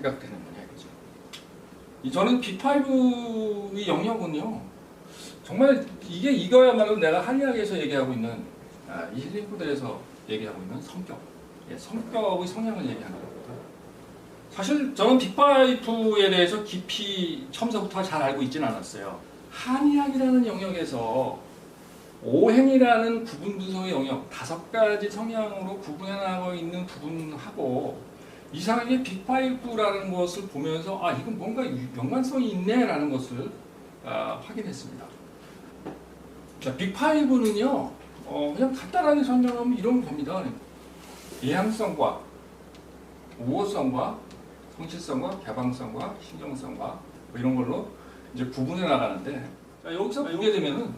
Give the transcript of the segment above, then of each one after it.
생각되는 거냐 이거죠. 저는 B5의 영역은요, 정말 이거야말로 내가 한의학에서 얘기하고 있는, 이 힐링푸드에서 얘기하고 있는 성격, 성격의 성향을 얘기하는 겁니다. 사실 저는 빅5에 대해서 깊이 처음부터 잘 알고 있지는 않았어요. 한의학이라는 영역에서 오행이라는 구분 분석의 영역, 5가지 성향으로 구분해나가고 있는 부분하고 이상하게 빅5라는 것을 보면서 이건 뭔가 연관성이 있네 라는 것을 확인했습니다. 자, 빅5는요 그냥 간단하게 설명하면 이런 겁니다. 예향성과 우호성과 성실성과 개방성과 신경성과 뭐 이런 걸로 이제 구분해 나가는데, 자, 여기서 보게 되면은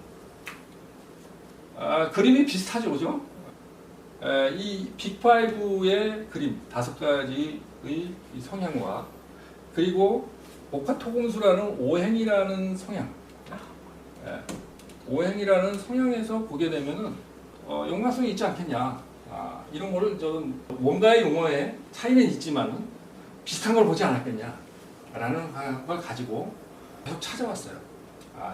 그림이 비슷하죠, 그죠? 이 빅5의 그림 5가지의 성향과 그리고 복화토공수라는 오행이라는 성향, 오행이라는 성향에서 보게 되면은 연관성이 있지 않겠냐, 이런 거를 저는 뭔가의 용어에 차이는 있지만은 비슷한 걸 보지 않았겠냐라는 걸 가지고 계속 찾아왔어요.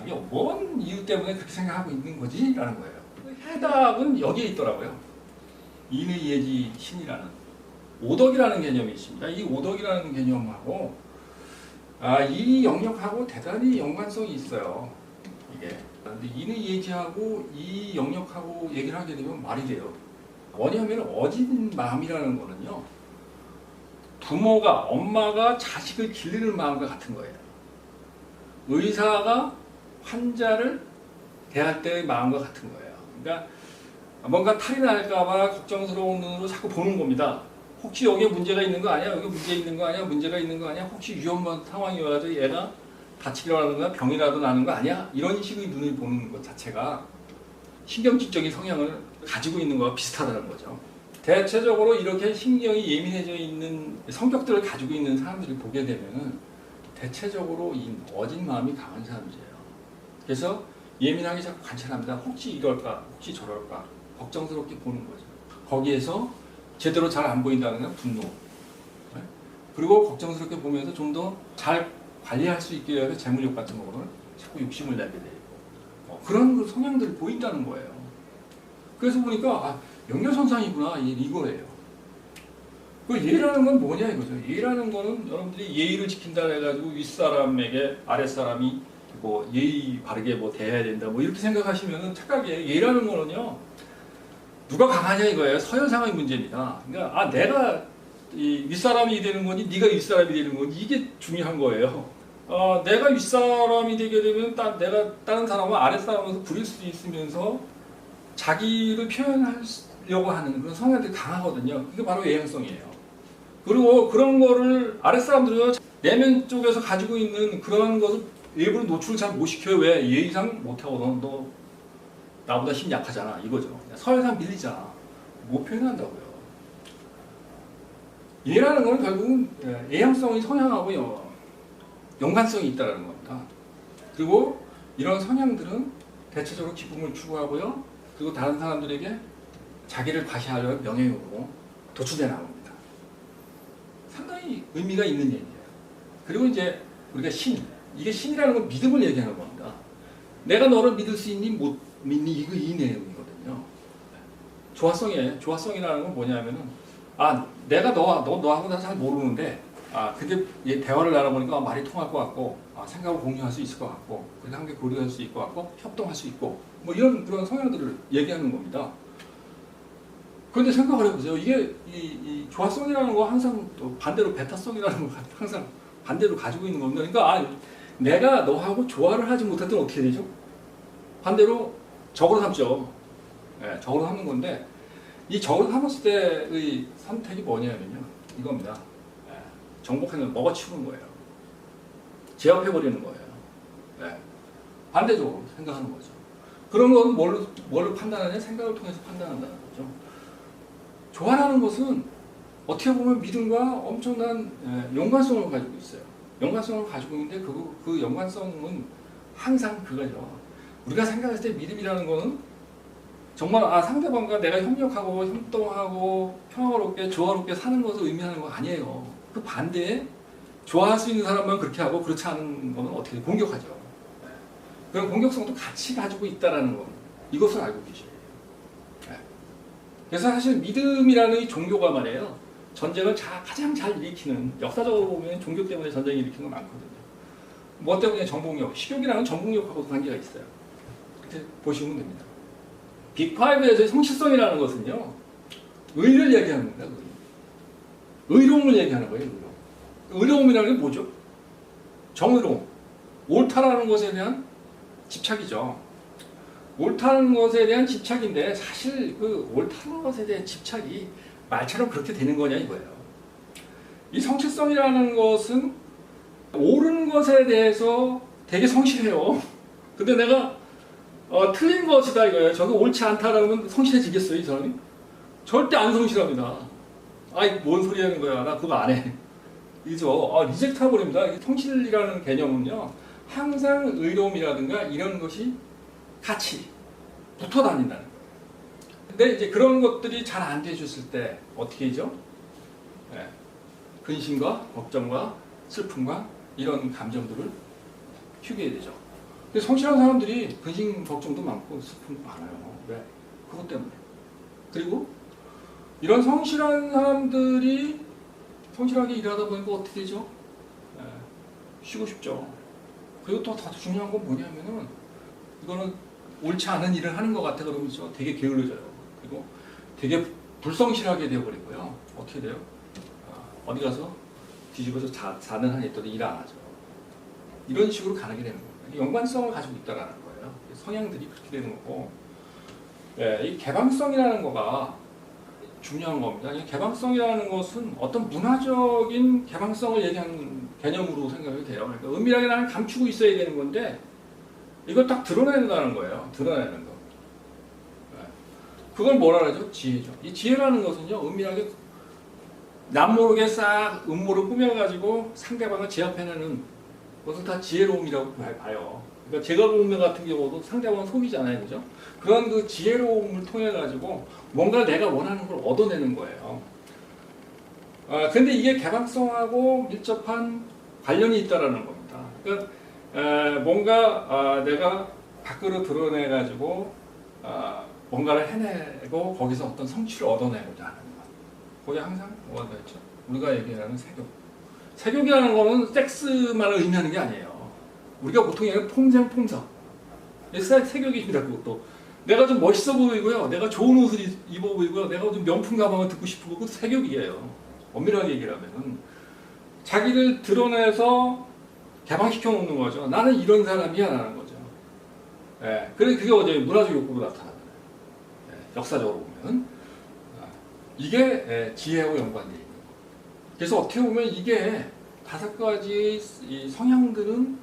이게 뭔 이유 때문에 그렇게 생각하고 있는 거지? 라는 거예요. 해답은 여기에 있더라고요. 인의 예지 신이라는 오덕이라는 개념이 있습니다. 이 오덕이라는 개념하고 이 영역하고 대단히 연관성이 있어요. 이게. 근데 인의 예지하고 이 영역하고 얘기를 하게 되면 말이 돼요. 뭐냐면 어진 마음이라는 거는요, 부모가, 엄마가 자식을 기르는 마음과 같은 거예요. 의사가 환자를 대할 때의 마음과 같은 거예요. 그러니까 뭔가 탈이 날까봐 걱정스러운 눈으로 자꾸 보는 겁니다. 혹시 여기에 문제가 있는 거 아니야? 여기 문제 있는 거 아니야? 문제가 있는 거 아니야? 혹시 위험한 상황이 와서 얘가 다치기라든가 병이라도 나는 거 아니야? 이런 식의 눈을 보는 것 자체가 신경질적인 성향을 가지고 있는 거와 비슷하다는 거죠. 대체적으로 이렇게 신경이 예민해져 있는 성격들을 가지고 있는 사람들을 보게 되면은 대체적으로 이 어진 마음이 강한 사람들이에요. 그래서 예민하게 자꾸 관찰합니다. 혹시 이럴까? 혹시 저럴까? 걱정스럽게 보는 거죠. 거기에서 제대로 잘 안 보인다는 건 분노. 그리고 걱정스럽게 보면서 좀 더 잘 관리할 수 있게 해서 재물욕 같은 거를 자꾸 욕심을 내게 되고 그런 성향들이 보인다는 거예요. 그래서 보니까 연결선상이구나 이거예요. 그 예라는 건 뭐냐 이거죠. 예라는 거는 여러분들이 예의를 지킨다 해가지고 윗사람에게 아랫사람이 뭐 예의 바르게 뭐 대해야 된다 뭐 이렇게 생각하시면은 착각이에요. 예라는 거는요, 누가 강하냐 이거예요. 서열상의 문제입니다. 그러니까 내가 이 윗사람이 되는 거니 네가 윗사람이 되는 거니 이게 중요한 거예요. 내가 윗사람이 되게 되면 내가 다른 사람은 아랫사람으로서 부릴 수 있으면서 자기를 표현하려고 하는 그런 성향들이 강하거든요. 그게 바로 예행성이에요. 그리고 그런 거를 아랫사람들은 내면 쪽에서 가지고 있는 그런 것을 일부러 노출을 잘 못 시켜요. 왜? 예의상 못하고 너 나보다 힘 약하잖아 이거죠. 서열상 밀리잖아. 못 표현한다고요. 예라는 건 결국은 예형성의 성향하고 연관성이 있다는 겁니다. 그리고 이런 성향들은 대체적으로 기쁨을 추구하고요. 그리고 다른 사람들에게 자기를 과시하려는 명예욕으로 도출돼 나옵니다. 상당히 의미가 있는 얘기예요. 그리고 이제 우리가 이게 신이라는 건 믿음을 얘기하는 겁니다. 내가 너를 믿을 수 있니 못 믿니 이 내용이거든요. 조화성이라는 건 뭐냐면은 내가 너하고 나 잘 모르는데 근데 대화를 나눠보니까 말이 통할 것 같고 생각을 공유할 수 있을 것 같고 그렇게 함께 교류할 수 있을 것 같고 협동할 수 있고 뭐 이런 그런 성향들을 얘기하는 겁니다. 그런데 생각을 해보세요. 이게 이 조화성이라는 거 항상 또 반대로 베타성이라는 거 항상 반대로 가지고 있는 겁니다. 그러니까 내가 너하고 조화를 하지 못했더니 어떻게 되죠? 반대로 적으로 삼죠. 적으로 삼는 건데 이 적으로 삼았을 때의 선택이 뭐냐면요, 이겁니다. 정복해서 먹어치우는 거예요. 제압해버리는 거예요. 반대적으로 생각하는 거죠. 그런 건 뭘로 판단하냐? 생각을 통해서 판단한다는 거죠. 조화라는 것은 어떻게 보면 믿음과 엄청난 연관성을 가지고 있어요. 연관성을 가지고 있는데 그 연관성은 항상 그거죠. 우리가 생각했을 때 믿음이라는 거는 정말 상대방과 내가 협력하고 협동하고 평화롭게 조화롭게 사는 것을 의미하는 거 아니에요. 그 반대에 좋아할 수 있는 사람만 그렇게 하고 그렇지 않은 거는 어떻게 공격하죠. 네. 그런 공격성도 같이 가지고 있다는 거 이것을 알고 계셔야 돼요. 네. 그래서 사실 믿음이라는 이 종교가 말이에요. 전쟁을 가장 잘 일으키는 역사적으로 보면 종교 때문에 전쟁을 일으키는 거 많거든요. 뭐 때문에 정복력, 식욕이라는 정복력하고도 관계가 있어요. 그렇게 보시면 됩니다. 빅5에서의 성실성이라는 것은요. 의를 얘기하는 겁니다. 의로움을 얘기하는 거예요. 의로움이라는 게 뭐죠? 정의로움. 옳다라는 것에 대한 집착이죠. 옳다는 것에 대한 집착인데 사실 그 옳다는 것에 대한 집착이 말처럼 그렇게 되는 거냐 이거예요. 이 성실성이라는 것은 옳은 것에 대해서 되게 성실해요. 근데 내가 틀린 것이다 이거예요. 저거 옳지 않다라면 성실해지겠어요 이 사람이? 절대 안 성실합니다. 아이 뭔 소리 하는 거야 나 그거 안 해. 이죠. 리젝트 해버립니다. 성실이라는 개념은요 항상 의로움이라든가 이런 것이 같이 붙어 다닌다는 거예요. 근데 이제 그런 것들이 잘 안 돼줬을 때 어떻게 하죠? 네. 근심과 걱정과 슬픔과 이런 감정들을 휴게해야 되죠. 근데 성실한 사람들이 근심 걱정도 많고 슬픔도 많아요. 왜? 그것 때문에. 그리고 이런 성실한 사람들이 성실하게 일하다 보니까 어떻게 되죠? 네. 쉬고 싶죠. 그리고 또 더 중요한 건 뭐냐면은 이거는 옳지 않은 일을 하는 것 같아 그러면서 되게 게을러져요. 그리고 되게 불성실하게 되어버리고요. 어떻게 돼요? 어디 가서 뒤집어서 자는 한이 있더라도 일 안 하죠. 이런 식으로 가게 되는 겁니다. 연관성을 가지고 있다는 거예요. 성향들이 그렇게 되는 거고, 네, 이 개방성이라는 거가 중요한 겁니다. 이 개방성이라는 것은 어떤 문화적인 개방성을 얘기하는 개념으로 생각이 돼요. 그러니까 은밀하게 나는 감추고 있어야 되는 건데 이걸 딱 드러낸다는 거예요. 드러내는 거. 네. 그걸 뭐라 그러죠? 지혜죠. 이 지혜라는 것은요, 은밀하게 남모르게 싹 음모를 꾸며가지고 상대방을 제압해내는 것을 다 지혜로움이라고 봐요. 그러니까 제가 보면 같은 경우도 상대방은 속이잖아요. 그죠? 그런 그 지혜로움을 통해가지고 뭔가 내가 원하는 걸 얻어내는 거예요. 근데 이게 개방성하고 밀접한 관련이 있다는 겁니다. 그러니까 뭔가 내가 밖으로 드러내가지고 뭔가를 해내고 거기서 어떤 성취를 얻어내고자 하는 것. 그게 항상 뭐가 되죠? 우리가 얘기하는 세교. 세교이라는 거는 섹스만을 의미하는 게 아니에요. 우리가 보통 얘기하는 폼생폼사. 세교입니다. 그것도. 내가 좀 멋있어 보이고요. 내가 좋은 옷을 입어 보이고요. 내가 좀 명품 가방을 듣고 싶고 그것도 세교이에요. 엄밀하게 얘기를 하면은. 자기를 드러내서 개방시켜 놓는 거죠. 나는 이런 사람이야 라는 거죠. 예. 그게 어제 문화적 욕구로 나타나요. 예. 역사적으로 보면. 이게 지혜하고 연관되어 있는 거예요. 그래서 어떻게 보면 이게 5가지 이 성향들은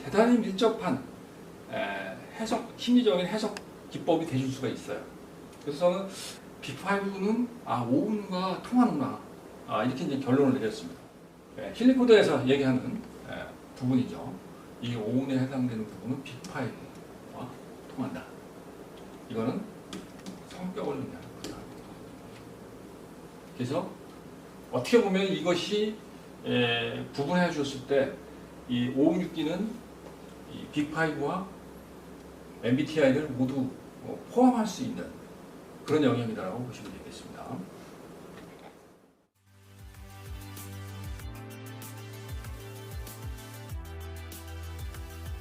대단히 밀접한 해석, 심리적인 해석 기법이 되실 수가 있어요. 그래서 저는 빅5는 오운과 통하는구나 이렇게 이제 결론을 내렸습니다. 힐리포드에서 얘기하는 부분이죠. 이 오운에 해당되는 부분은 빅5와 통한다. 이거는 성격을 의미하는 거다. 그래서 어떻게 보면 이것이 구분해 주었을 때 이 556기는 이 빅5와 MBTI를 모두 포함할 수 있는 그런 영역이라고 보시면 되겠습니다.